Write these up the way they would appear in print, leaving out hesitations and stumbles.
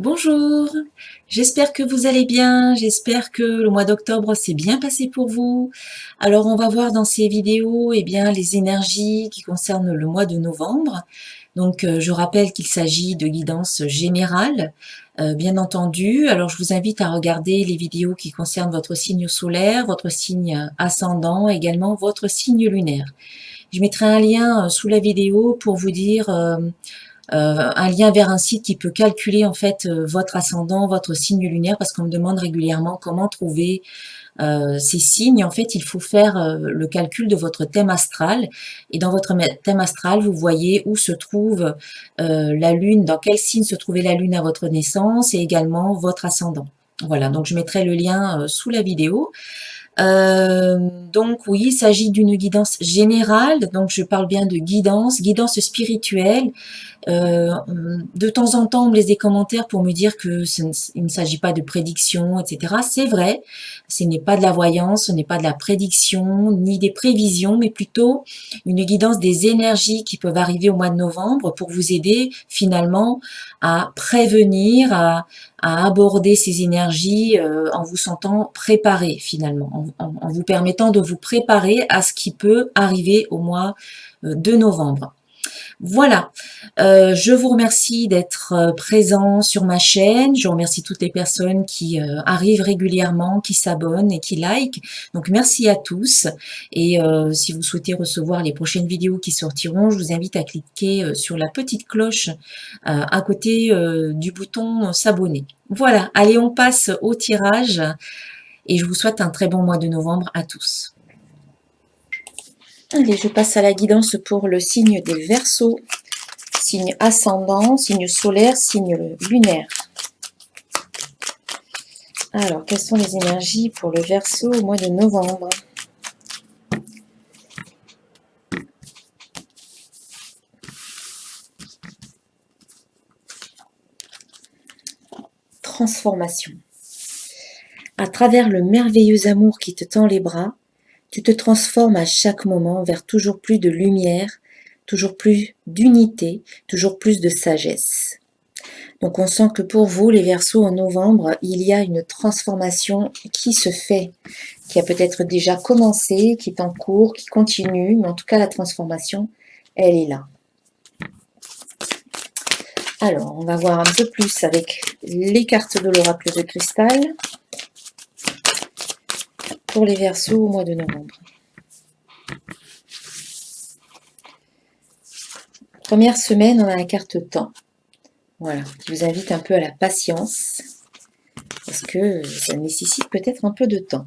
Bonjour, j'espère que vous allez bien, j'espère que le mois d'octobre s'est bien passé pour vous. Alors on va voir dans ces vidéos les énergies qui concernent le mois de novembre. Donc je rappelle qu'il s'agit de guidance générale, bien entendu. Alors je vous invite à regarder les vidéos qui concernent votre signe solaire, votre signe ascendant, également votre signe lunaire. Je mettrai un lien sous la vidéo pour vous dire un lien vers un site qui peut calculer en fait votre ascendant, votre signe lunaire, parce qu'on me demande régulièrement comment trouver ces signes. En fait, il faut faire le calcul de votre thème astral, et dans votre thème astral, vous voyez où se trouve la lune, dans quel signe se trouvait la lune à votre naissance, et également votre ascendant. Voilà, donc je mettrai le lien sous la vidéo. Donc oui, il s'agit d'une guidance générale, donc je parle bien de guidance spirituelle. De temps en temps, on me laisse des commentaires pour me dire que il ne s'agit pas de prédiction, etc. C'est vrai, ce n'est pas de la voyance, ce n'est pas de la prédiction, ni des prévisions, mais plutôt une guidance des énergies qui peuvent arriver au mois de novembre pour vous aider finalement à prévenir, à aborder ces énergies en vous sentant préparé finalement, en vous permettant de vous préparer à ce qui peut arriver au mois de novembre. Voilà, je vous remercie d'être présent sur ma chaîne. Je remercie toutes les personnes qui arrivent régulièrement, qui s'abonnent et qui like. Donc merci à tous. Et si vous souhaitez recevoir les prochaines vidéos qui sortiront, je vous invite à cliquer sur la petite cloche à côté du bouton s'abonner. Voilà, allez, on passe au tirage et je vous souhaite un très bon mois de novembre à tous. Allez, je passe à la guidance pour le signe des Verseaux. Signe ascendant, signe solaire, signe lunaire. Alors, quelles sont les énergies pour le Verseau au mois de novembre? Transformation. À travers le merveilleux amour qui te tend les bras, tu te transformes à chaque moment vers toujours plus de lumière, toujours plus d'unité, toujours plus de sagesse. Donc on sent que pour vous, les Verseaux, en novembre, il y a une transformation qui se fait, qui a peut-être déjà commencé, qui est en cours, qui continue, mais en tout cas la transformation, elle est là. Alors, on va voir un peu plus avec les cartes de l'oracle de cristal pour les Verseaux au mois de novembre. Première semaine, on a la carte temps. Voilà, qui vous invite un peu à la patience, parce que ça nécessite peut-être un peu de temps.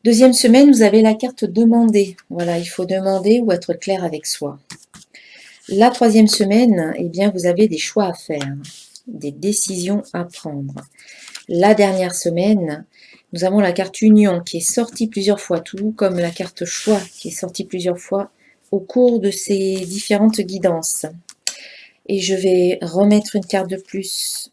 Deuxième semaine, vous avez la carte demander. Voilà, il faut demander ou être clair avec soi. La troisième semaine, eh bien, vous avez des choix à faire, des décisions à prendre. La dernière semaine, nous avons la carte union qui est sortie plusieurs fois, tout comme la carte choix qui est sortie plusieurs fois au cours de ces différentes guidances. Et je vais remettre une carte de plus,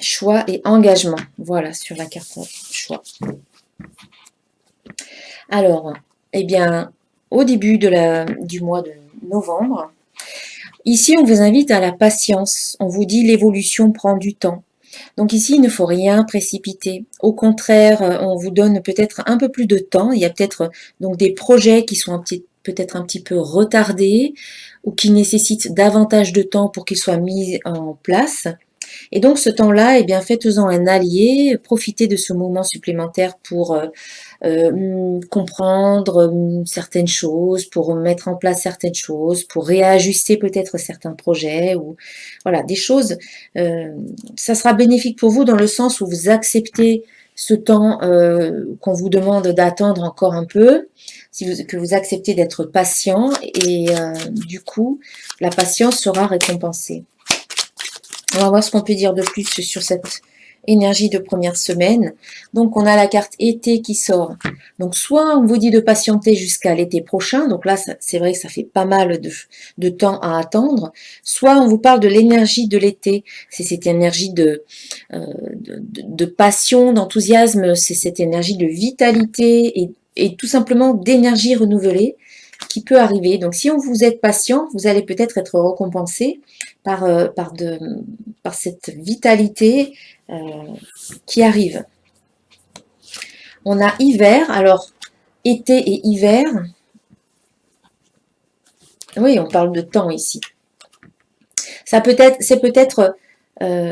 choix et engagement. Voilà, sur la carte choix. Alors, eh bien, au début du mois de novembre, ici, on vous invite à la patience. On vous dit l'évolution prend du temps. Donc ici, il ne faut rien précipiter. Au contraire, on vous donne peut-être un peu plus de temps. Il y a peut-être donc des projets qui sont peut-être un petit peu retardés ou qui nécessitent davantage de temps pour qu'ils soient mis en place. Et donc ce temps-là, eh bien, faites-en un allié, profitez de ce moment supplémentaire pour comprendre certaines choses, pour mettre en place certaines choses, pour réajuster peut-être certains projets, ou voilà, des choses. Ça sera bénéfique pour vous dans le sens où vous acceptez ce temps qu'on vous demande d'attendre encore un peu, que vous acceptez d'être patient, et du coup, la patience sera récompensée. On va voir ce qu'on peut dire de plus sur cette énergie de première semaine. Donc, on a la carte été qui sort. Donc, soit on vous dit de patienter jusqu'à l'été prochain. Donc là, c'est vrai que ça fait pas mal de temps à attendre. Soit on vous parle de l'énergie de l'été. C'est cette énergie de passion, d'enthousiasme. C'est cette énergie de vitalité et tout simplement d'énergie renouvelée qui peut arriver. Donc, si vous êtes patient, vous allez peut-être être récompensé par cette vitalité, qui arrive. On a hiver, alors été et hiver. Oui, on parle de temps ici. C'est peut-être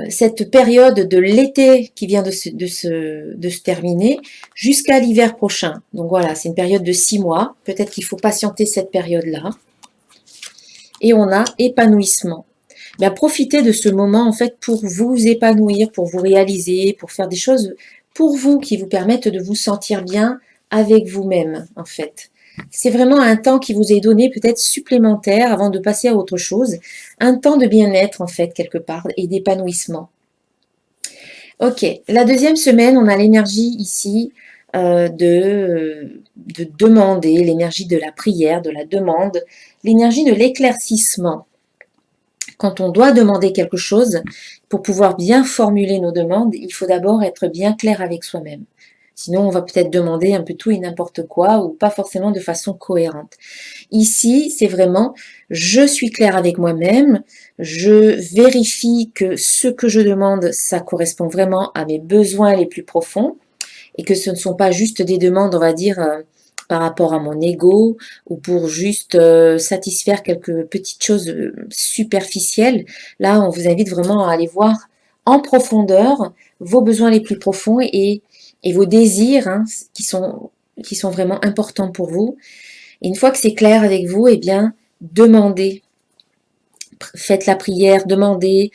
cette période de l'été qui vient de se terminer jusqu'à l'hiver prochain. Donc voilà, c'est une période de 6 mois. Peut-être qu'il faut patienter cette période-là. Et on a épanouissement. Bien, profitez de ce moment en fait pour vous épanouir, pour vous réaliser, pour faire des choses pour vous qui vous permettent de vous sentir bien avec vous-même en fait. C'est vraiment un temps qui vous est donné peut-être supplémentaire avant de passer à autre chose, un temps de bien-être en fait quelque part et d'épanouissement. Ok, la deuxième semaine, on a l'énergie ici de demander, l'énergie de la prière, de la demande, l'énergie de l'éclaircissement. Quand on doit demander quelque chose, pour pouvoir bien formuler nos demandes, il faut d'abord être bien clair avec soi-même. Sinon, on va peut-être demander un peu tout et n'importe quoi ou pas forcément de façon cohérente. Ici, c'est vraiment, je suis clair avec moi-même, je vérifie que ce que je demande, ça correspond vraiment à mes besoins les plus profonds et que ce ne sont pas juste des demandes, on va dire, par rapport à mon ego ou pour juste satisfaire quelques petites choses superficielles. Là, on vous invite vraiment à aller voir en profondeur vos besoins les plus profonds et vos désirs hein, qui sont vraiment importants pour vous. Et une fois que c'est clair avec vous, eh bien, demandez. Faites la prière, demandez,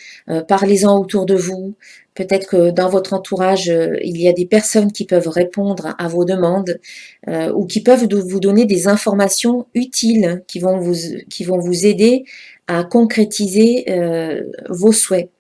parlez-en autour de vous. Peut-être que dans votre entourage, il y a des personnes qui peuvent répondre à vos demandes ou qui peuvent vous donner des informations utiles qui vont vous aider à concrétiser vos souhaits.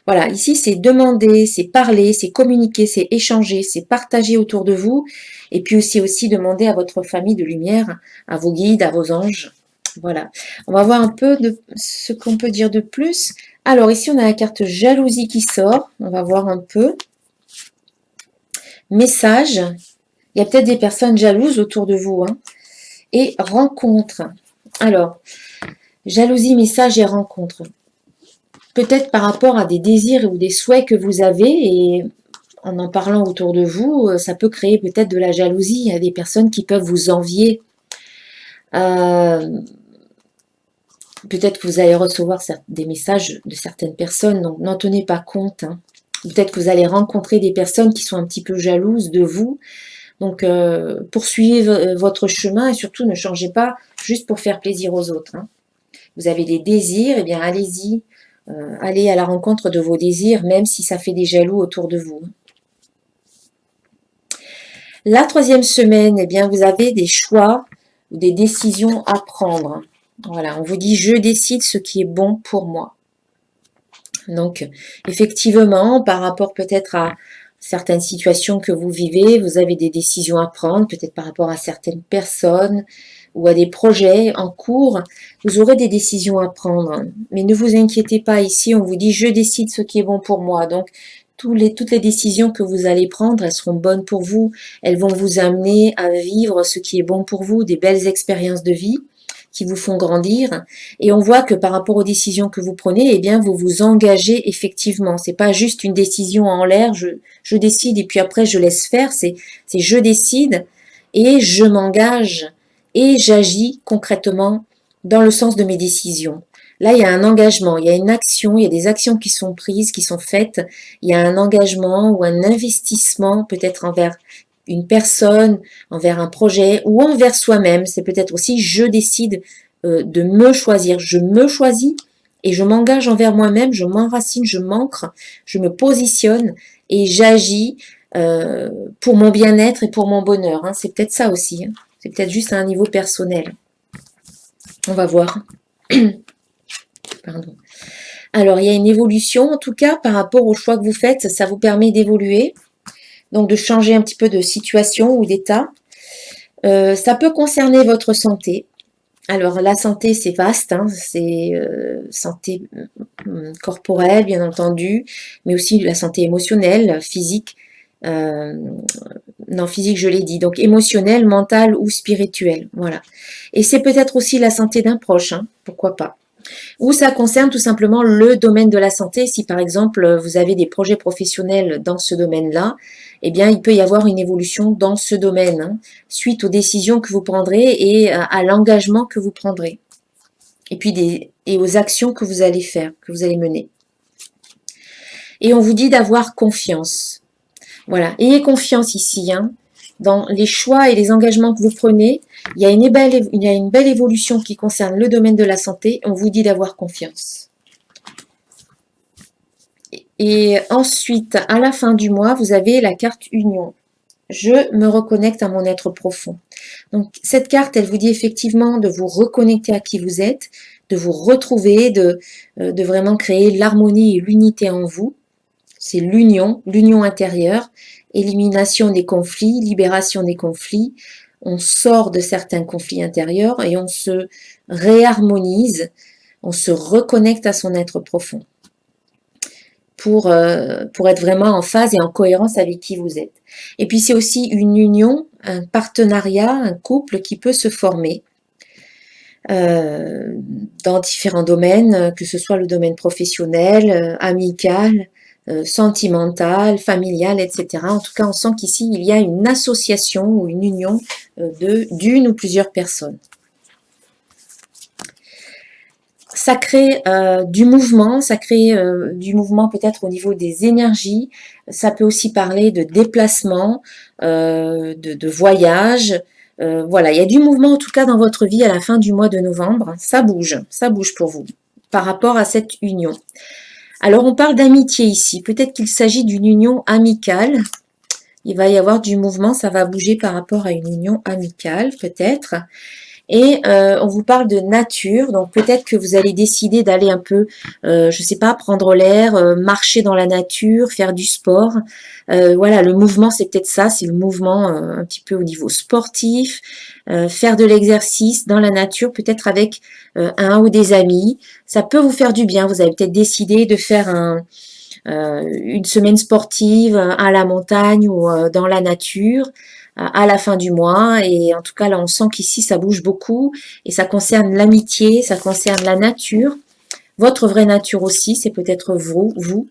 Voilà, ici c'est demander, c'est parler, c'est communiquer, c'est échanger, c'est partager autour de vous et puis aussi demander à votre famille de lumière, à vos guides, à vos anges. Voilà, on va voir un peu de ce qu'on peut dire de plus. Alors ici on a la carte jalousie qui sort, on va voir un peu. Message, il y a peut-être des personnes jalouses autour de vous. Hein. Et rencontre. Alors, jalousie, message et rencontre. Peut-être par rapport à des désirs ou des souhaits que vous avez et en parlant autour de vous, ça peut créer peut-être de la jalousie. Il y a des personnes qui peuvent vous envier. Peut-être que vous allez recevoir des messages de certaines personnes, donc n'en tenez pas compte. Hein. Peut-être que vous allez rencontrer des personnes qui sont un petit peu jalouses de vous. Donc, poursuivez votre chemin et surtout ne changez pas juste pour faire plaisir aux autres. Hein. Vous avez des désirs, eh bien allez-y. Allez à la rencontre de vos désirs, même si ça fait des jaloux autour de vous. La troisième semaine, eh bien, vous avez des choix ou des décisions à prendre. Voilà, on vous dit « je décide ce qui est bon pour moi ». Donc, effectivement, par rapport peut-être à certaines situations que vous vivez, vous avez des décisions à prendre, peut-être par rapport à certaines personnes ou à des projets en cours, vous aurez des décisions à prendre. Mais ne vous inquiétez pas, ici, on vous dit « je décide ce qui est bon pour moi ». Donc, toutes les décisions que vous allez prendre, elles seront bonnes pour vous. Elles vont vous amener à vivre ce qui est bon pour vous, des belles expériences de vie qui vous font grandir. Et on voit que par rapport aux décisions que vous prenez, eh bien, vous vous engagez effectivement. C'est pas juste une décision en l'air, je décide et puis après je laisse faire. C'est je décide et je m'engage et j'agis concrètement dans le sens de mes décisions. Là, il y a un engagement, il y a une action, il y a des actions qui sont prises, qui sont faites. Il y a un engagement ou un investissement peut-être envers une personne, envers un projet ou envers soi-même. C'est peut-être aussi je décide de me choisir. Je me choisis et je m'engage envers moi-même, je m'enracine, je m'ancre, je me positionne et j'agis pour mon bien-être et pour mon bonheur. Hein. C'est peut-être ça aussi. Hein. C'est peut-être juste à un niveau personnel. On va voir. Pardon. Alors, il y a une évolution, en tout cas, par rapport au choix que vous faites, ça vous permet d'évoluer, donc de changer un petit peu de situation ou d'état. Ça peut concerner votre santé. Alors, la santé, c'est vaste, hein, c'est santé corporelle, bien entendu, mais aussi la santé émotionnelle, physique. Non, physique, je l'ai dit. Donc, émotionnelle, mentale ou spirituelle. Voilà. Et c'est peut-être aussi la santé d'un proche, hein, pourquoi pas. Ou ça concerne tout simplement le domaine de la santé. Si par exemple vous avez des projets professionnels dans ce domaine-là, eh bien il peut y avoir une évolution dans ce domaine, hein, suite aux décisions que vous prendrez et à l'engagement que vous prendrez. Et puis et aux actions que vous allez faire, que vous allez mener. Et on vous dit d'avoir confiance. Voilà, ayez confiance ici, hein, dans les choix et les engagements que vous prenez. Il y a une belle évolution qui concerne le domaine de la santé. On vous dit d'avoir confiance. Et ensuite, à la fin du mois, vous avez la carte Union. Je me reconnecte à mon être profond. Donc, cette carte, elle vous dit effectivement de vous reconnecter à qui vous êtes, de vous retrouver, de vraiment créer l'harmonie et l'unité en vous. C'est l'union intérieure, élimination des conflits, libération des conflits. On sort de certains conflits intérieurs et on se réharmonise, on se reconnecte à son être profond pour être vraiment en phase et en cohérence avec qui vous êtes. Et puis c'est aussi une union, un partenariat, un couple qui peut se former dans différents domaines, que ce soit le domaine professionnel, amical, sentimental, familial, etc. En tout cas, on sent qu'ici, il y a une association ou une union d'une ou plusieurs personnes. Ça crée du mouvement, ça crée du mouvement peut-être au niveau des énergies. Ça peut aussi parler de déplacement, de voyage. Voilà, il y a du mouvement en tout cas dans votre vie à la fin du mois de novembre. Ça bouge pour vous par rapport à cette union. Alors on parle d'amitié ici. Peut-être qu'il s'agit d'une union amicale. Il va y avoir du mouvement, ça va bouger par rapport à une union amicale peut-être. Et on vous parle de nature, donc peut-être que vous allez décider d'aller un peu, je sais pas, prendre l'air, marcher dans la nature, faire du sport. Voilà, le mouvement, c'est peut-être ça, c'est le mouvement un petit peu au niveau sportif, faire de l'exercice dans la nature, peut-être avec un ou des amis. Ça peut vous faire du bien, vous avez peut-être décidé de faire une semaine sportive à la montagne ou dans la nature à la fin du mois. Et en tout cas, là, on sent qu'ici, ça bouge beaucoup. Et ça concerne l'amitié, ça concerne la nature. Votre vraie nature aussi, c'est peut-être vous.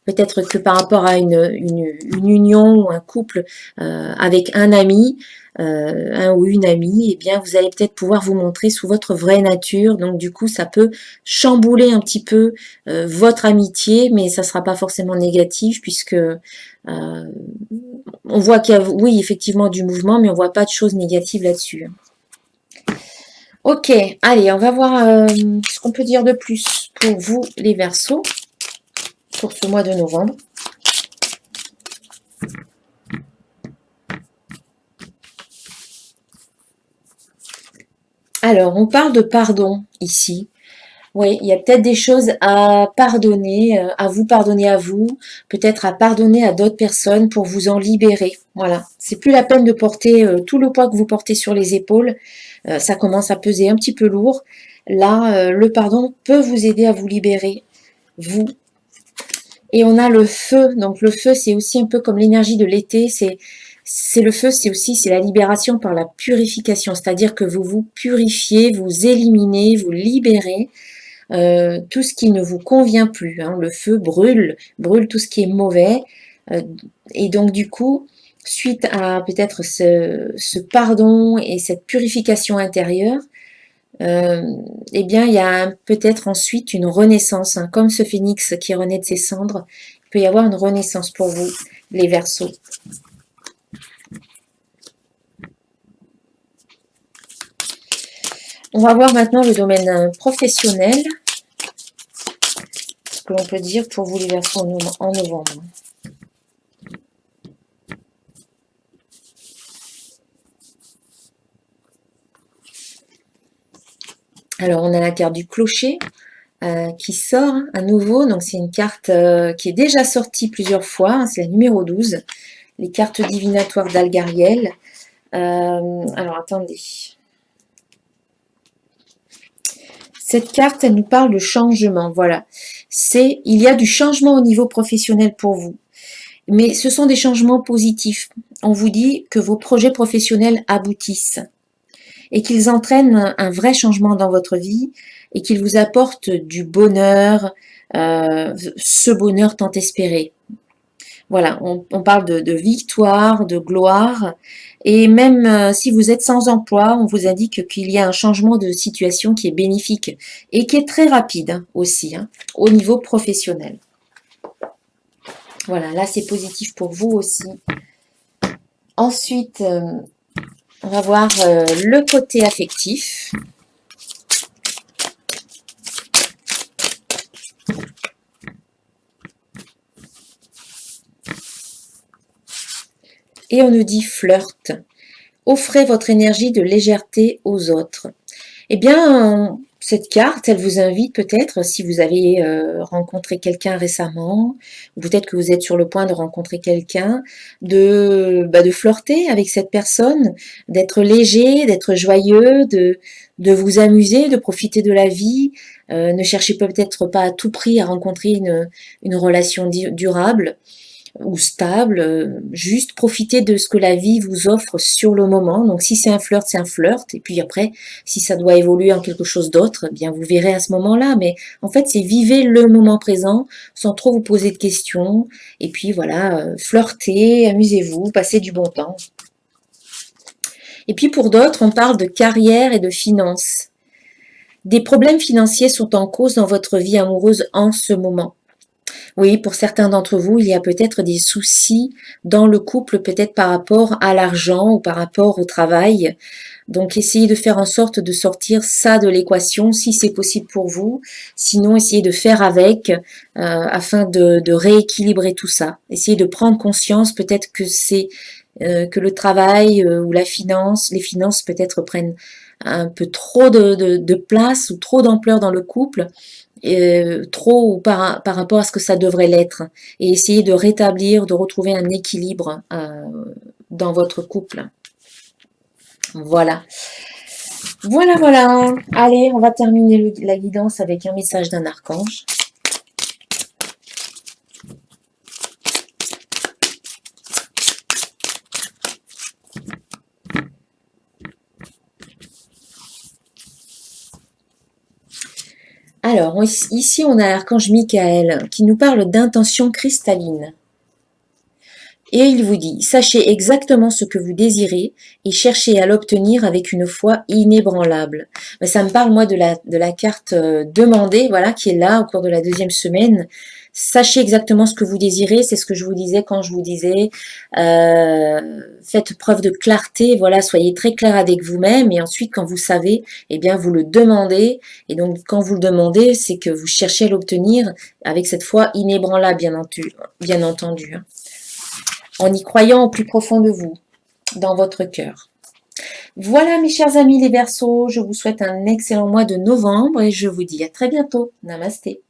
Peut-être que par rapport à une union ou un couple avec un ami, un ou une amie, eh bien, vous allez peut-être pouvoir vous montrer sous votre vraie nature. Donc, du coup, ça peut chambouler un petit peu votre amitié, mais ça ne sera pas forcément négatif puisque on voit qu'il y a, oui, effectivement, du mouvement, mais on voit pas de choses négatives là-dessus. Ok, allez, on va voir ce qu'on peut dire de plus pour vous, les Verseaux, pour ce mois de novembre. Alors, on parle de pardon ici. Oui, il y a peut-être des choses à pardonner, à vous, peut-être à pardonner à d'autres personnes pour vous en libérer. Voilà, c'est plus la peine de porter tout le poids que vous portez sur les épaules. Ça commence à peser un petit peu lourd. Là, le pardon peut vous aider à vous libérer, vous. Et on a le feu. Donc le feu, c'est aussi un peu comme l'énergie de l'été. C'est le feu, c'est la libération par la purification. C'est-à-dire que vous vous purifiez, vous éliminez, vous libérez tout ce qui ne vous convient plus. Hein. Le feu brûle tout ce qui est mauvais. Et donc du coup, suite à peut-être ce pardon et cette purification intérieure, eh bien, il y a peut-être ensuite une renaissance, hein, comme ce phénix qui renaît de ses cendres. Il peut y avoir une renaissance pour vous, les Verseaux. On va voir maintenant le domaine professionnel. Ce que l'on peut dire pour vous, les Verseaux, en novembre. Alors, on a la carte du clocher qui sort à nouveau. Donc, c'est une carte qui est déjà sortie plusieurs fois. Hein, c'est la numéro 12. Les cartes divinatoires d'Algariel. Alors, attendez. Cette carte, elle nous parle de changement. Voilà. Il y a du changement au niveau professionnel pour vous. Mais ce sont des changements positifs. On vous dit que vos projets professionnels aboutissent. et qu'ils entraînent un vrai changement dans votre vie et qu'ils vous apportent du bonheur, ce bonheur tant espéré. Voilà, on parle de victoire, de gloire, et même si vous êtes sans emploi, on vous indique qu'il y a un changement de situation qui est bénéfique et qui est très rapide aussi, au niveau professionnel. Voilà, là c'est positif pour vous aussi. Ensuite, on va voir le côté affectif. Et on nous dit flirt. Offrez votre énergie de légèreté aux autres. Eh bien, cette carte, elle vous invite peut-être, si vous avez rencontré quelqu'un récemment, ou peut-être que vous êtes sur le point de rencontrer quelqu'un, de flirter avec cette personne, d'être léger, d'être joyeux, de vous amuser, de profiter de la vie. Ne cherchez peut-être pas à tout prix à rencontrer une relation durable ou stable, juste profiter de ce que la vie vous offre sur le moment. Donc si c'est un flirt, et puis après, si ça doit évoluer en quelque chose d'autre, eh bien vous verrez à ce moment-là. Mais en fait, c'est vivez le moment présent sans trop vous poser de questions. Et puis voilà, flirtez, amusez-vous, passez du bon temps. Et puis pour d'autres, on parle de carrière et de finances. Des problèmes financiers sont en cause dans votre vie amoureuse en ce moment. Oui, pour certains d'entre vous, il y a peut-être des soucis dans le couple, peut-être par rapport à l'argent ou par rapport au travail. Donc, essayez de faire en sorte de sortir ça de l'équation si c'est possible pour vous. Sinon, essayez de faire avec afin de rééquilibrer tout ça. Essayez de prendre conscience peut-être que c'est que le travail ou les finances peut-être prennent un peu trop de place ou trop d'ampleur dans le couple trop par rapport à ce que ça devrait l'être et essayer de rétablir, de retrouver un équilibre dans votre couple. Voilà. Voilà, voilà. Allez, on va terminer la guidance avec un message d'un archange. Alors, ici, on a l'archange Michael qui nous parle d'intention cristalline. Et il vous dit, sachez exactement ce que vous désirez et cherchez à l'obtenir avec une foi inébranlable. Mais ça me parle, moi, de la carte demandée, voilà, qui est là au cours de la 2e semaine. Sachez exactement ce que vous désirez, c'est ce que je vous disais quand je vous disais, faites preuve de clarté, voilà, soyez très clair avec vous-même, et ensuite, quand vous savez, eh bien, vous le demandez, et donc, quand vous le demandez, c'est que vous cherchez à l'obtenir avec cette foi inébranlable, bien entendu. En y croyant au plus profond de vous, dans votre cœur. Voilà mes chers amis les Verseaux, je vous souhaite un excellent mois de novembre et je vous dis à très bientôt. Namasté.